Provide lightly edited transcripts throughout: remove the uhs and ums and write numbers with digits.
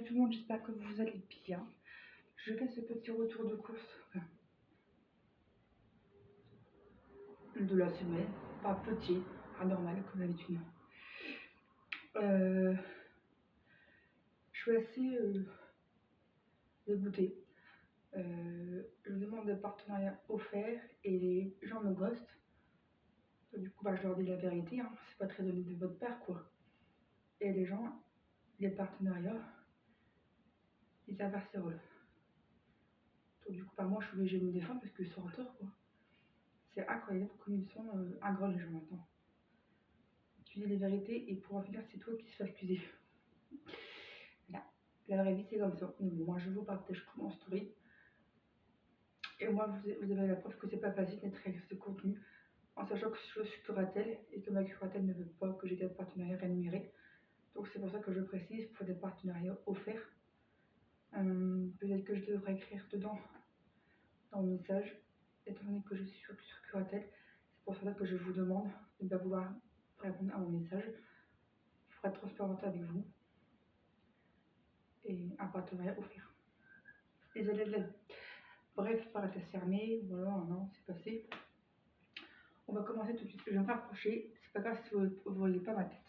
Salut tout le monde, j'espère que vous allez bien. Je fais ce petit retour de course de la semaine, pas petit, anormal comme d'habitude. Je suis assez dégoûtée. Je demande des partenariats offerts et les gens me ghostent. Du coup, je leur dis la vérité, hein. C'est pas très honnête de votre part, quoi. Et les gens, les partenariats, ils s'avèrent sérieux. Donc, du coup, moi, je suis obligée de me défendre parce qu'ils sont en tort, quoi. C'est incroyable comme ils sont ingrats, les gens, maintenant. Tu dis les vérités et pour en finir, c'est toi qui se fais accuser. Là, la vraie vie, c'est comme ça. Moi, je vous partage tout mon story. Et moi, vous avez la preuve que c'est pas facile d'être réaliste de contenu, en sachant que je suis curatelle et que ma curatelle ne veut pas que j'ai des partenariats rémunérés. Donc, c'est pour ça que je précise pour des partenariats offerts. Peut-être que je devrais écrire dedans, dans le message, étant donné que je suis sur curatelle. C'est pour cela que je vous demande de bien vouloir répondre à mon message. Je ferai être transparente avec vous. Et un partenariat offert. Les élèves de la vie. Bref, par la classe fermée, voilà, un an, c'est passé. On va commencer tout de suite. Je vais me rapprocher. C'est pas grave si vous ne voyez pas ma tête.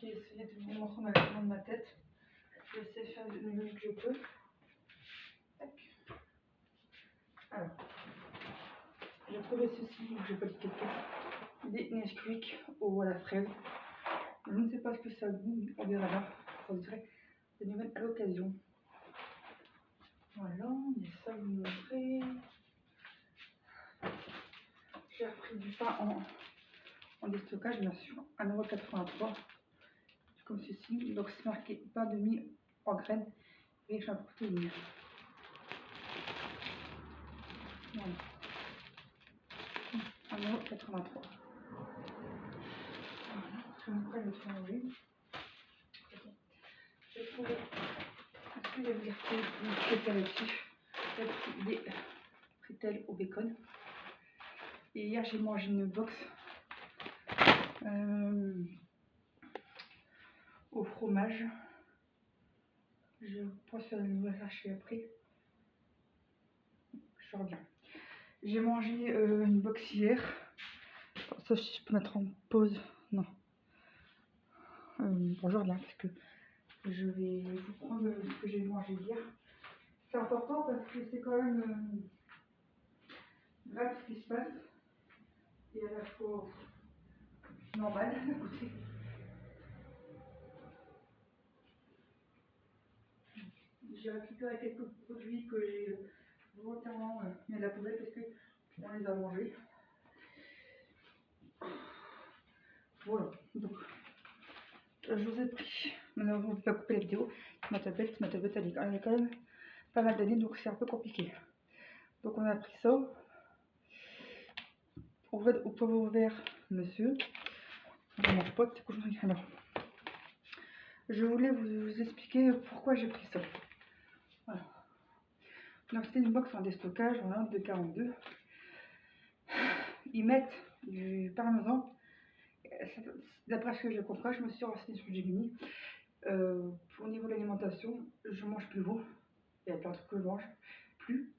Je vais essayer de vous montrer ma de ma tête. Je vais essayer de faire le mieux que je peux. Tac. Alors, j'ai trouvé ceci, je n'ai pas dit quelque chose. Des Nesquik à la fraise. Je ne sais pas ce que ça goûte, on verra là. Ça dirait des nouvelles à l'occasion. Voilà, il y a ça à vous montrer. J'ai repris du pain en déstockage, bien sûr, 1,83 €, comme ceci. Donc c'est marqué pain de mie en graines riche en protéines. Voilà, 1,83 €. Voilà, je me prends le changer. J'ai trouvé, est-ce que j'ai dire des apéritifs, des frites au bacon. Et hier j'ai mangé une box au fromage. Je pense faire une nouvelle chercher après. Je reviens. J'ai mangé une box hier. Ça, je peux mettre en pause. Non. Bon, je reviens parce que je vais vous prendre ce que j'ai mangé hier. C'est important parce que c'est quand même grave ce qui se passe. Et à la fois normal d'un côté. J'ai récupéré quelques produits que j'ai volontairement mis à la poubelle parce qu'on les a mangés. Voilà, donc je vous ai pris. Maintenant, on ne peut pas couper la vidéo. Ma tablette elle est quand même pas mal d'années, donc c'est un peu compliqué. Donc on a pris ça. Au poivre vert, monsieur. Je ne mange pas, c'est cool. Alors, je voulais vous expliquer pourquoi j'ai pris ça. Voilà. Donc c'était une box en déstockage, voilà, de 42. Ils mettent du parmesan. D'après ce que j'ai compris, je me suis renseignée sur Gemini. Au niveau de l'alimentation, je mange plus veau. Il y a plein de trucs que je mange plus.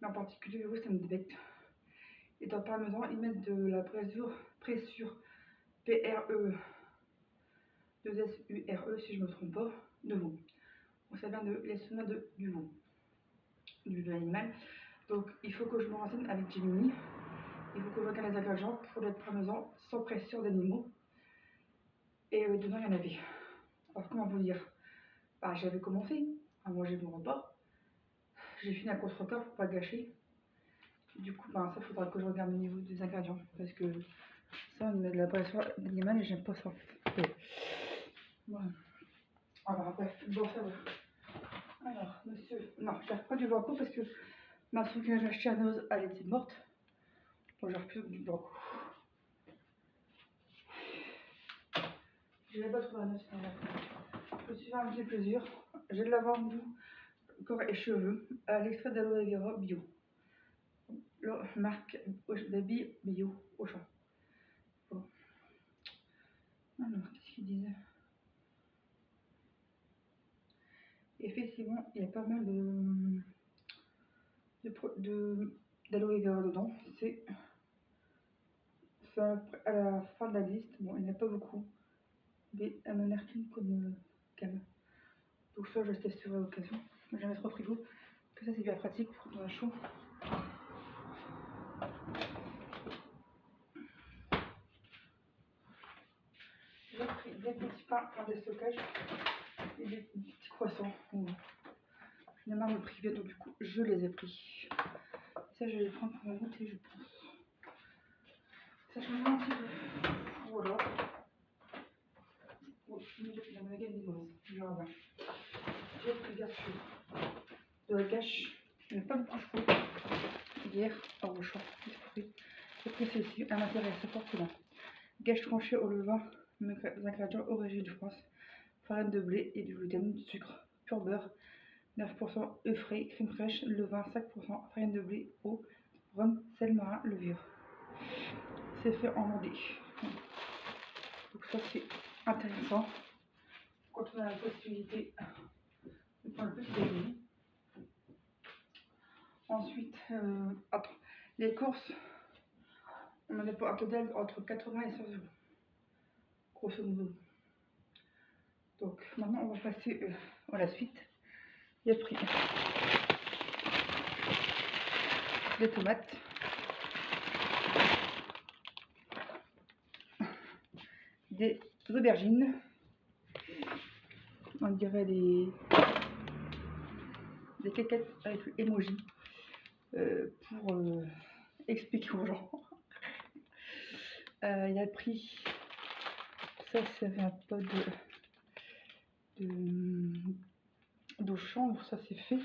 Mais en particulier, le veau, ça me débecte. Et dans le parmesan, ils mettent de la pressure PRE, 2SURE, si je ne me trompe pas, de veau. Donc ça vient de l'estomac du veau, de l'animal. Donc il faut que je me renseigne avec Gemini. Il faut que je regarde les ingrédients pour le parmesan sans pression d'animaux. Et dedans, il y en avait. Alors, comment vous dire, j'avais commencé à manger mon repas. J'ai fini à contre-cœur pour pas gâcher. Du coup, ça, faudra que je regarde au niveau des ingrédients. Parce que ça, on met de la pression d'animal et j'aime pas ça. Voilà. Alors, bref, bon, ça va. Alors, monsieur. Non, je n'ai pas du banco parce que ma fille que j'ai achetée à Noz, elle était morte. Bon, j'ai repris du banco. Je n'ai pas trouvé un Noz. Je me suis fait un petit plaisir. J'ai de la lavande, corps et cheveux à l'extrait d'aloe vera bio. marque d'habits bio Auchan. Bon. Alors, qu'est-ce qu'ils disent? Effectivement, il y a pas mal d'aloe vera dedans. C'est à la fin de la liste. Bon, il n'y en a pas beaucoup, mais elle m'a l'air clean comme gamme. Donc ça, je testerai à l'occasion. Je vais mettre au frigo. Que ça, c'est bien pratique pour dans un chaud. J'ai pris des petits pains en déstockage et des petits croissants. J'en ai marre de me priver, donc du coup, je les ai pris. Ça, je vais les prendre pour mon goûter, je pense. Ça change un petit peu. Voilà. Bon, la magasin limoise. Je reviens. J'ai pris bien sûr de la gâche. Je n'ai pas beaucoup chaud. Hier, au Auchan. J'ai pris celle-ci. Un intérêt assez fortement. Gâche tranché au levain. Ingrédients origine de France. Farine de blé et du gluten, du sucre, pur beurre, 9% œufs frais, crème fraîche, levain 5%, farine de blé, eau, rhum, sel marin, levure. C'est fait en Normandie. Donc ça c'est intéressant quand on a la possibilité de prendre le petit déjeuner. Ensuite, attends, les courses, on en a pour un total entre 80 et 100 euros, grosso modo. Donc maintenant on va passer à la suite. J'ai pris des tomates, des aubergines, on dirait des caquettes avec emoji pour expliquer aux gens. Il a pris ça, c'est un pot d'eau chambre, ça c'est fait.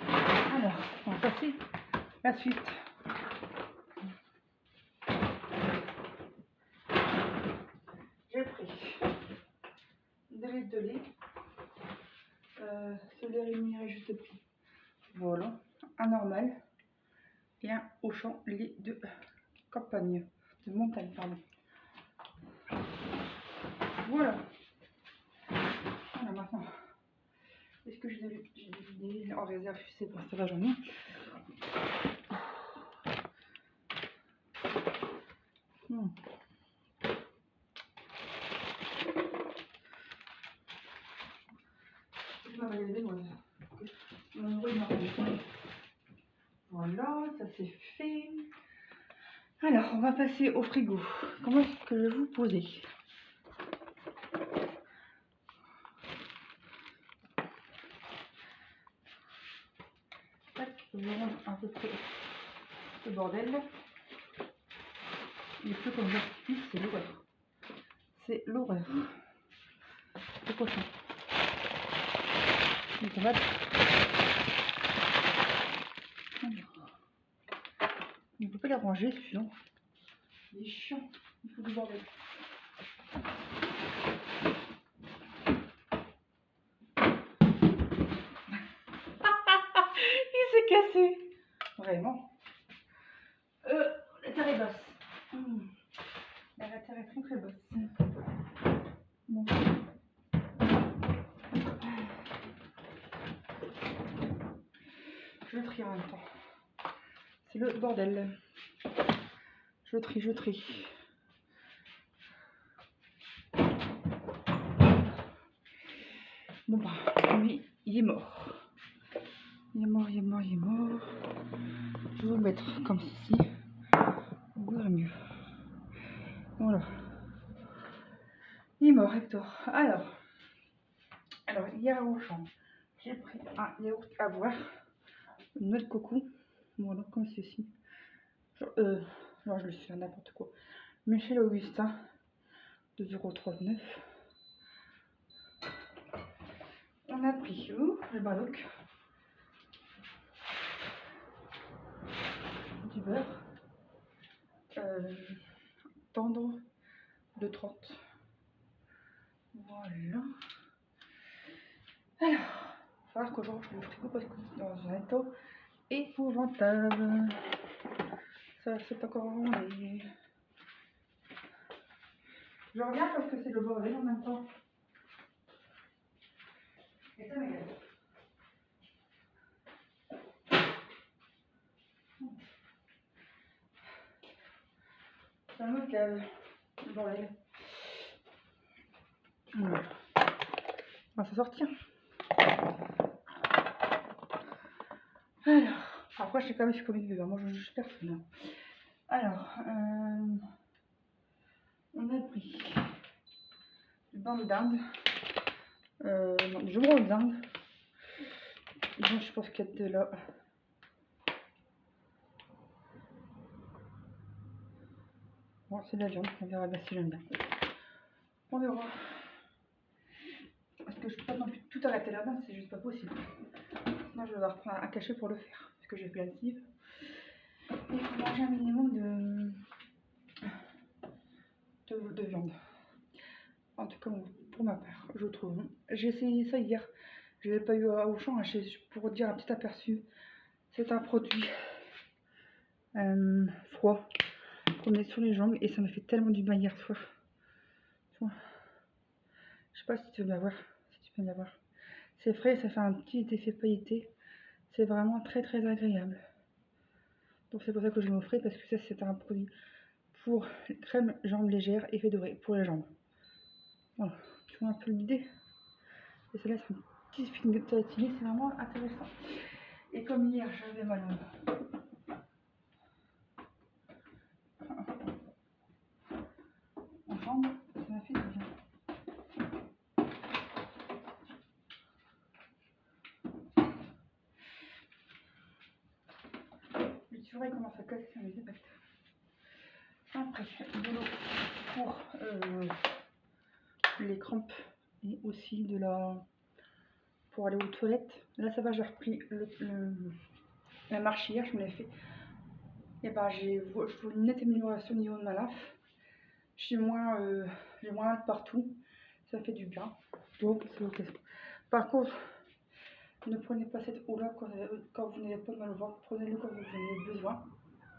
Alors, on va passer la suite. J'ai pris 2 litres de lait. Ce lait rémunéré juste prix. Voilà, un normal et un Auchan lait de campagne, de montagne, pardon. Voilà. Alors maintenant, est-ce que j'ai des idées en réserve? Je sais pas, ça va, j'en ai. Voilà, ça c'est fait. Alors, on va passer au frigo. Comment est-ce que je vais vous poser? Tac, je vais rendre à peu près ce bordel. Il pleut comme j'explique, c'est l'horreur. C'est l'horreur. Le cochon. Les tomates. On ne peut pas les ranger, sinon il est chiant. Il faut du bordel. Il s'est cassé. Vraiment. La terre est basse. La terre est très très basse. Bon. Je trie en même temps. C'est le bordel. Je trie. Bon bah, lui, il est mort. Il est mort. Je vais vous le mettre comme ceci. Vous verrez mieux. Voilà. Il est mort, Hector. Alors, hier au champ, j'ai pris un yaourt à boire, une noix de coco. Voilà, comme ceci. Genre, je le suis à n'importe quoi. Michel Augustin, 2,39 €. On a pris le baloc, du beurre, tendre, de 30. Voilà. Alors, il va falloir que je range le frigo parce que dans un état épouvantable. Ça c'est encore enlevé. Je regarde parce que c'est le bordel en même temps. Et ça m'énerve. Ça me calme. Le bordel. Voilà. On va s'en sortir. Alors, après je sais quand même si je suis comme une bébé, moi je juge personne. Alors, on a pris du blanc de dinde, non, du jambon de dinde. Bon, je pense qu'il y a de là. Bon, c'est de la viande, on verra bien si j'aime bien. On verra. Parce que je peux pas non plus tout arrêter là-bas, c'est juste pas possible. Sinon je vais devoir prendre un cachet pour le faire, parce que j'ai plein de cibles. Et il faut manger un minimum de viande. En tout cas, pour ma part, je trouve. J'ai essayé ça hier. Je l'ai pas eu à Auchan, pour dire un petit aperçu. C'est un produit froid qu'on met sur les jambes et ça m'a fait tellement du bien hier soir. Je sais pas si tu veux bien voir. Si tu peux bien voir. C'est frais, ça fait un petit effet pailleté. C'est vraiment très très agréable. Donc c'est pour ça que je m'offrais parce que ça c'est un produit pour crème jambes légères, effet doré pour les jambes. Voilà, tu vois un peu l'idée. Et ça laisse un petit film de tatini, c'est vraiment intéressant. Et comme hier j'avais mal en jambes, ça m'a fait du bien. Le tuerie commence à casser, ça me dépacte. Après, de l'eau pour les crampes et aussi de la pour aller aux toilettes. Là ça va, j'ai repris la marche hier, je me l'ai fait. Et ben je vois une nette amélioration au niveau de ma laf. J'ai moins mal partout. Ça fait du bien. Donc c'est l'occasion. Par contre, ne prenez pas cette eau là quand vous n'avez pas mal au ventre. Prenez-le quand vous en avez besoin.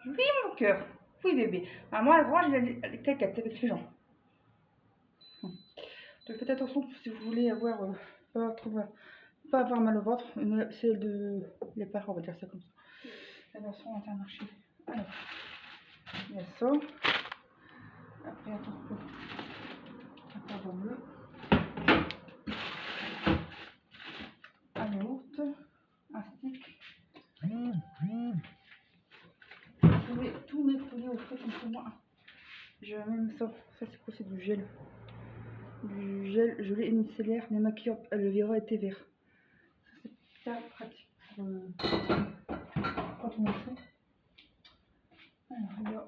Oui mon cœur. Oui bébé. Ah, moi avant j'ai les caquettes avec les gens. Donc faites attention si vous voulez avoir pas avoir mal au ventre, c'est de les parents, on va dire ça comme ça. La version Intermarché. Alors, il y a ça. Après, un cordon bleu. Un yaourt. Un stick. Je vais tout nettoyer au frais comme moi. J'ai même ça. Ça, c'est quoi? C'est du gel. Du gel gelé micellaire démaquillant aloe vera et thé vert. Ça, c'est super pratique quand on le fait. Alors, il y a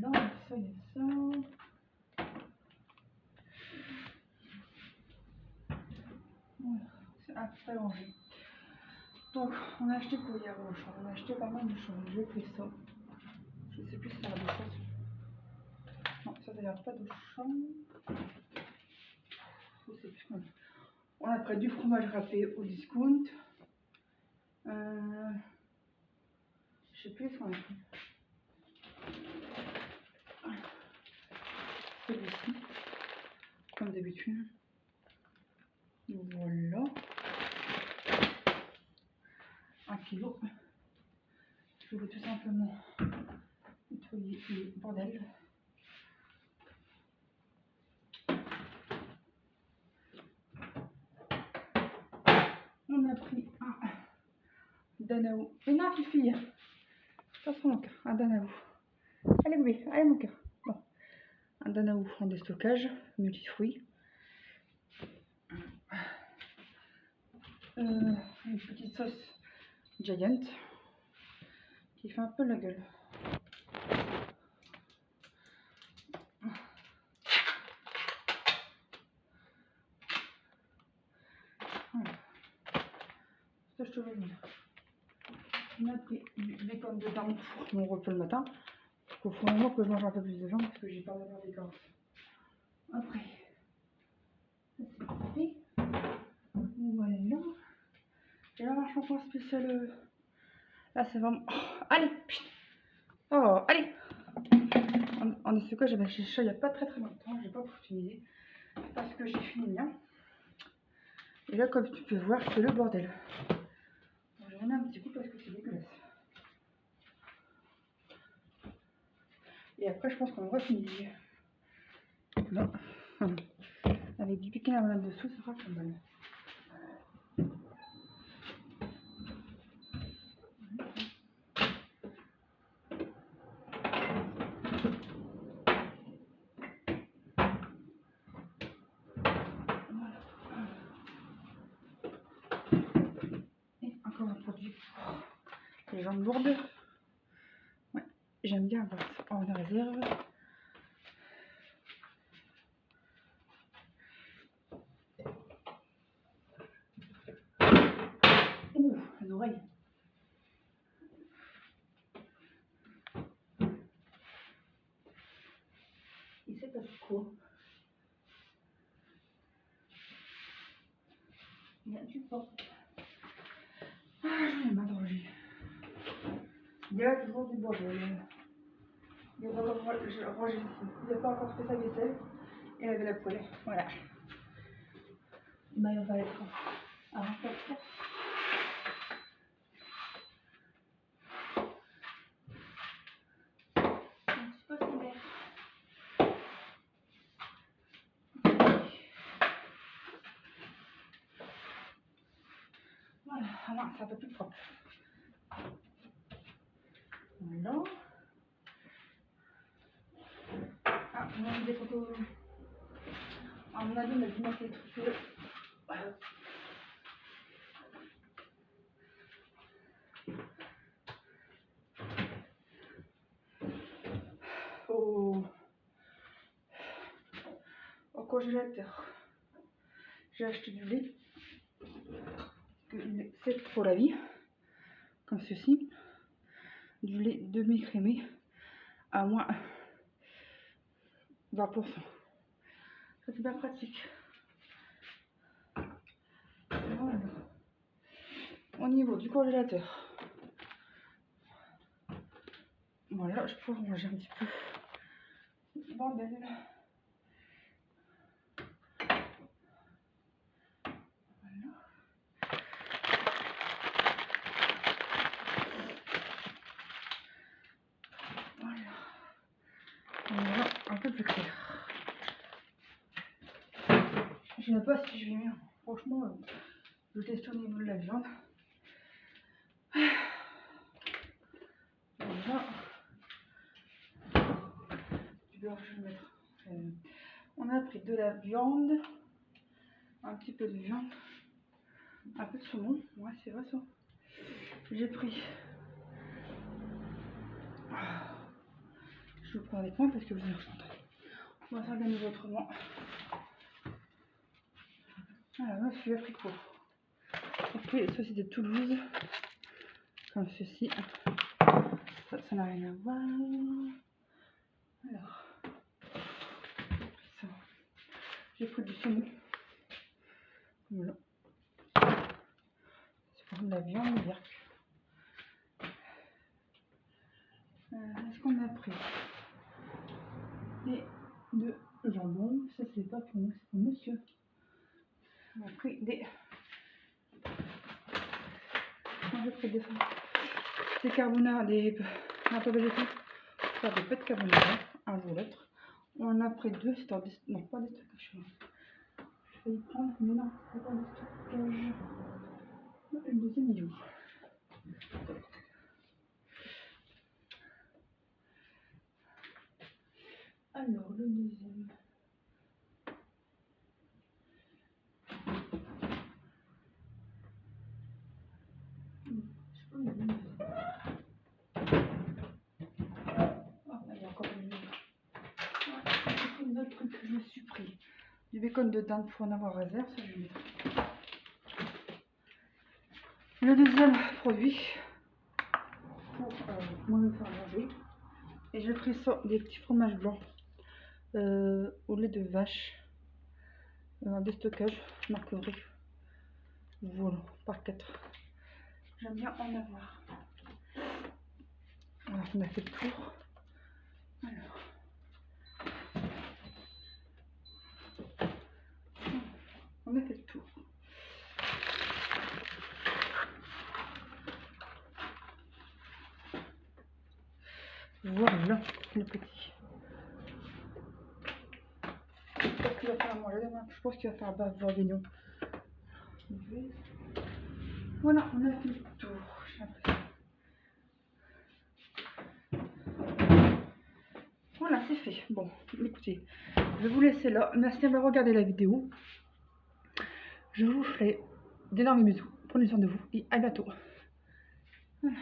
voilà, ça, il y a ça. Voilà, c'est à mélanger. Donc, on a acheté pour hier au champ. On a acheté pas mal de choses. J'ai pris ça. Je sais plus si ça a de choses. Non, ça n'a pas de champ. Je sais plus. On a pris du fromage râpé au discount. Je sais plus ce qu'on a pris. Celui-ci, comme d'habitude. Voilà. 1 kilo. Je vais tout simplement nettoyer le bordel. On a pris un Danaou. Mais non, fille. Attention mon cœur, un Danaou. Allez bébé, allez mon cœur. Bon. Un Danaou en déstockage, multifruits. Une petite sauce Giant qui fait un peu la gueule. Voilà. Ça, je te veux dire. On a pris du bacon de dinde pour mon repas le matin. faut vraiment que je mange un peu plus de viande parce que j'ai pas mal des carences. Après, ça c'est parfait. Voilà. Et là, un shampoing spécial. Là, c'est vraiment. Oh, allez! Oh, allez! En ce cas, j'avais acheté ça il n'y a pas très longtemps. J'ai pas pu utiliser parce que j'ai fini le mien. Et là, comme tu peux voir, c'est le bordel. Bon, j'en ai un petit coup parce que c'est dégueulasse. Et après, je pense qu'on va finir. Non. Avec du piquant à la banane dessous, ça fera pas mal. Et encore un produit pour les jambes lourdes. Ouais, j'aime bien avoir ça en réserve. Ouh, les oreilles. Et c'est parce quoi? Il y a du porc. Ah, j'en ai marre de ranger. Il y a toujours du bordel. Il n'y a pas encore rangé ici. Il n'a pas encore fait sa vaisselle. Et laver la poêle. Voilà. Bah, on va être à 24h. Un petit peu solaire. Voilà. Ah non, c'est un peu plus propre. Voilà. Ah, on a mis des photos. À mon avis, on a dû mettre les trucs. Voilà. Au congélateur. J'ai acheté du lait. C'est pour la vie. Comme ceci. Du lait demi-crémé à moins 20%. Ça c'est bien pratique. Voilà. Au niveau du congélateur. Voilà, je peux ranger un petit peu. Bordel. Voilà, un peu plus clair. Je ne sais pas si je vais mieux. Franchement, je teste au niveau de la viande. Voilà. Du beurre, je vais mettre. On a pris de la viande, un petit peu de viande, un peu de saumon. Ouais, c'est vrai ça. J'ai pris. Je vais prendre des points parce que vous allez entendre. On va s'organiser autrement. Voilà, moi je suis abricot. Ok, ça c'est de Toulouse. Comme ceci. Ça n'a rien à voir. Alors. Ça. J'ai pris du saumon. Voilà. C'est pour de la viande verte. Est-ce qu'on a pris des de jambon? Ça c'est pas pour nous, c'est pour monsieur. On a pris des. J'ai pris des carbonara, des pâtes végétaux. Faire des pâtes carbonara, un jour l'autre. On en a pris deux, c'était en non pas des stockage. Je vais y prendre, mais non, c'est pas des stockage. Le deuxième il est où? Alors le deuxième. Je sais pas où il est le deuxième. Ah, il y a encore une autre. J'ai pris d'autres trucs que je me suis pris. Du bacon de dinde pour en avoir réserve, ça je vais mettre. Le deuxième produit pour moi me faire manger. Et j'ai pris ça, des petits fromages blancs au lait de vache. Un déstockage, marque vrai. Voilà, par 4. J'aime bien en avoir. Voilà, on a fait le tour. Alors. On a fait le tour. Voilà, le petit. J'espère qu'il va faire à manger demain. Je pense qu'il va faire bave bourguignon. Voilà, on a fait le tour. J'ai l'impression. Voilà, c'est fait. Bon, écoutez, je vais vous laisser là. Merci d'avoir regardé la vidéo. Je vous ferai d'énormes bisous. Prenez soin de vous et à bientôt. Voilà.